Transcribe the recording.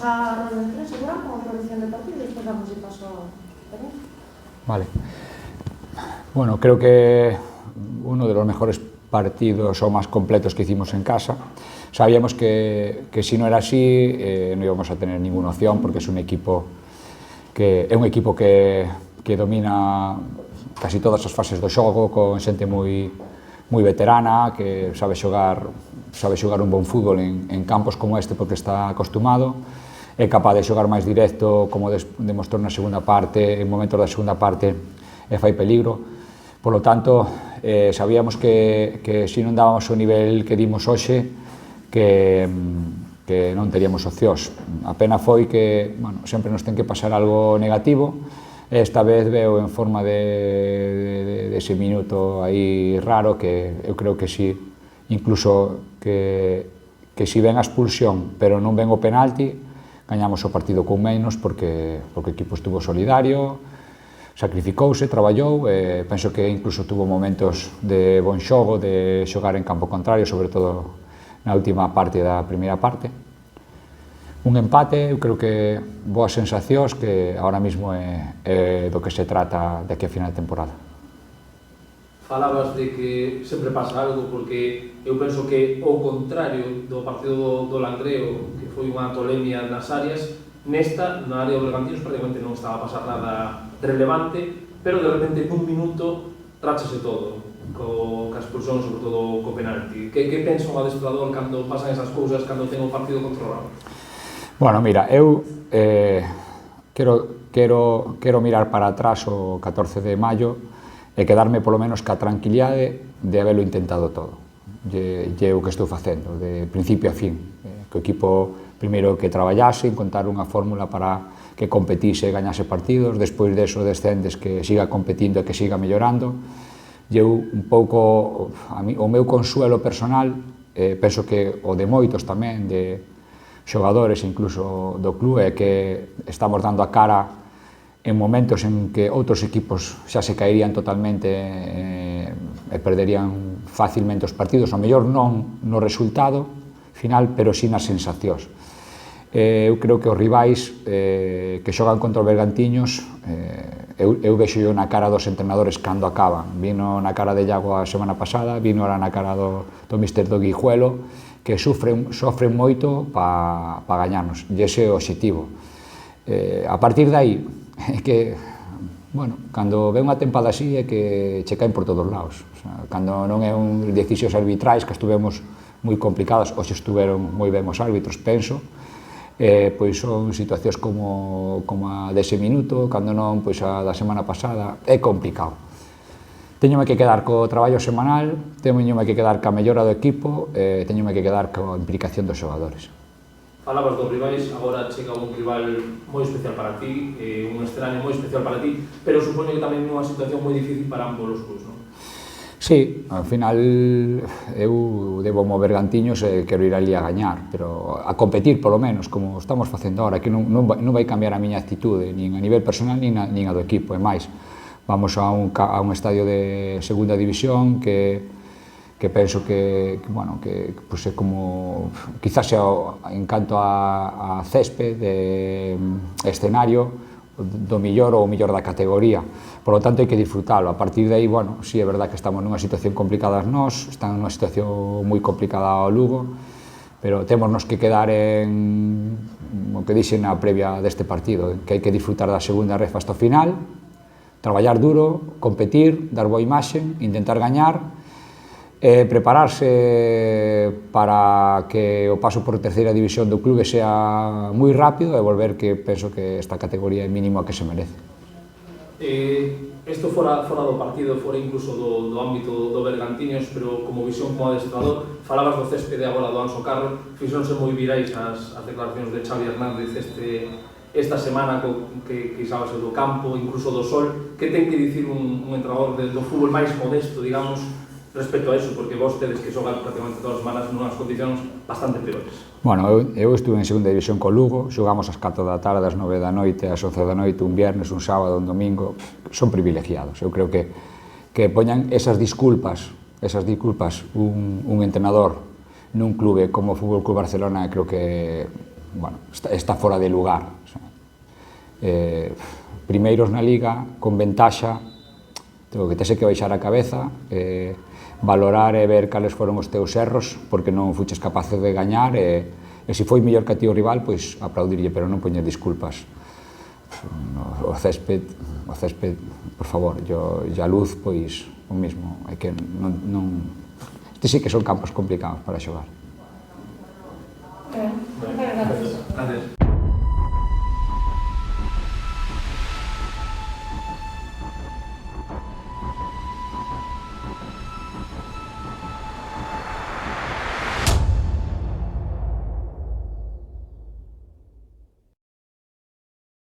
a rolda de prensa, agora con a producción de partido, e despois damos de paso a Daniel. Vale. Bueno, creo que uno de los mejores partidos o más completos que hicimos en casa. Sabíamos que si no era así no íbamos a tener ninguna opción, porque es un equipo que domina casi todas as fases do xogo, con xente moi veterana, que sabe xogar un bon fútbol en campos como este porque está acostumado, é capaz de xogar máis directo, como demostrou na segunda parte, en momentos da segunda parte e fai peligro. Por lo tanto, sabíamos que se non dábamos o nivel que dimos hoxe, que non teríamos opcións. A pena foi que, bueno, sempre nos ten que pasar algo negativo. Esta vez veo en forma de ese minuto aí raro, que eu creo que si, incluso que si ven a expulsión, pero non ven o penalti, gañamos o partido con menos, porque o equipo estuvo solidario, sacrificouse, traballou, penso que incluso tuvo momentos de bon xogo, de xogar en campo contrario, sobre todo na última parte da primeira parte. Un empate, eu creo que boas sensacións, que ahora mismo é do que se trata de aquí a final de temporada. Falabas de que sempre pasa algo, porque eu penso que ao contrario do partido do Langreo, que foi unha tolemia nas áreas, nesta, na área do Bergantiños, prácticamente non estaba a pasar nada relevante, pero de repente nun minuto ráchase todo, ca expulsión, sobre todo co penalti. Que pensa un adestrador cando pasan esas cousas, cando ten o partido controlado? Bueno, mira, eu quero mirar para atrás o 14 de maio e quedarme polo menos ca tranquilidade de habelo intentado todo. E o que estou facendo, de principio a fin. Que o equipo primeiro que traballase, encontrar unha fórmula para que competise e gañase partidos, despois deso descendes que siga competindo e que siga mellorando. E eu un pouco, o meu consuelo personal, penso que o de moitos tamén, de xogadores incluso do club, é que estamos dando a cara en momentos en que outros equipos xa se caerían totalmente e perderían facilmente os partidos, ao mellor non no resultado final, pero sí nas sensacións. Eu creo que os rivais que xogan contra os Bergantiños, eu vexo na cara dos entrenadores cando acaban. Vino na cara de Iago a semana pasada, vino ahora na cara do míster do Guijuelo, que sofren moito para gañarnos, e ese é o objetivo. A partir de aí, é que, bueno, cando ve unha tempada así é que che caen por todos lados. Cando non é un decisións arbitrais, que estuvemos moi complicadas, hoxe estuveron moi ben os árbitros, penso, pois son situacións como a dese minuto, cando non, pois a da semana pasada, é complicado. Teñome que quedar co traballo semanal, teñome que quedar ca mellora do equipo, teñome que quedar coa implicación dos xogadores. Falabas dos rivais, agora chega un rival moi especial para ti, un escenario moi especial para ti, pero supoño que tamén é unha situación moi difícil para ambos os clubs, non? Sí, ao final eu debo mover Bergantiños e quero ir ali a gañar, pero a competir polo menos, como estamos facendo ahora, que non vai cambiar a miña actitude, nin a nivel personal, nin a do equipo, e máis. Vamos a un estadio de segunda división que penso que é como, quizás sea en canto a césped, de escenario, do millor ou o millor da categoría. Por lo tanto, hai que disfrutalo. A partir de aí, bueno, sí, é verdad que estamos nunha situación complicada nós, están nunha situación moi complicada ao Lugo, pero témonos que quedar en o que dixen na previa deste partido, que hai que disfrutar da segunda ref hasta o final, traballar duro, competir, dar boa imaxe, intentar gañar, prepararse para que o paso por terceira división do clube sea moi rápido e volver, que penso que esta categoría é mínimo a que se merece. Isto fora do partido, fora incluso do ámbito do Bergantiños, pero como visión como adestrador, falabas do céspede agora do Anso Carro, fixónse moi virais as declaracións de Xavi Hernández esta semana que quixabas do campo, incluso do sol. Que ten que dicir un entrenador do fútbol máis modesto, digamos, respecto a eso, porque vos tedes que xogar prácticamente todas as semanas nunhas condicións bastante peores? Bueno, eu estuve en segunda división co Lugo, xogamos ás 4 da tarde, ás 9 da noite, ás 11 da noite, un viernes, un sábado, un domingo. Son privilegiados. Eu creo que poñan esas disculpas un entrenador nun clube como o Fútbol Club Barcelona, creo que bueno, está fora de lugar. O sea, primeiros na Liga, con ventaxa, o que tese que baixar a cabeza, valorar e ver cales foron os teus erros, porque non fuches capaces de gañar, e se foi mellor que a ti o rival, pois aplaudirlle, pero non poñer disculpas. O césped, por favor, e a luz, pois, o mismo, é que non... Este sí que son campos complicados para xogar. Muchas gracias. Gracias.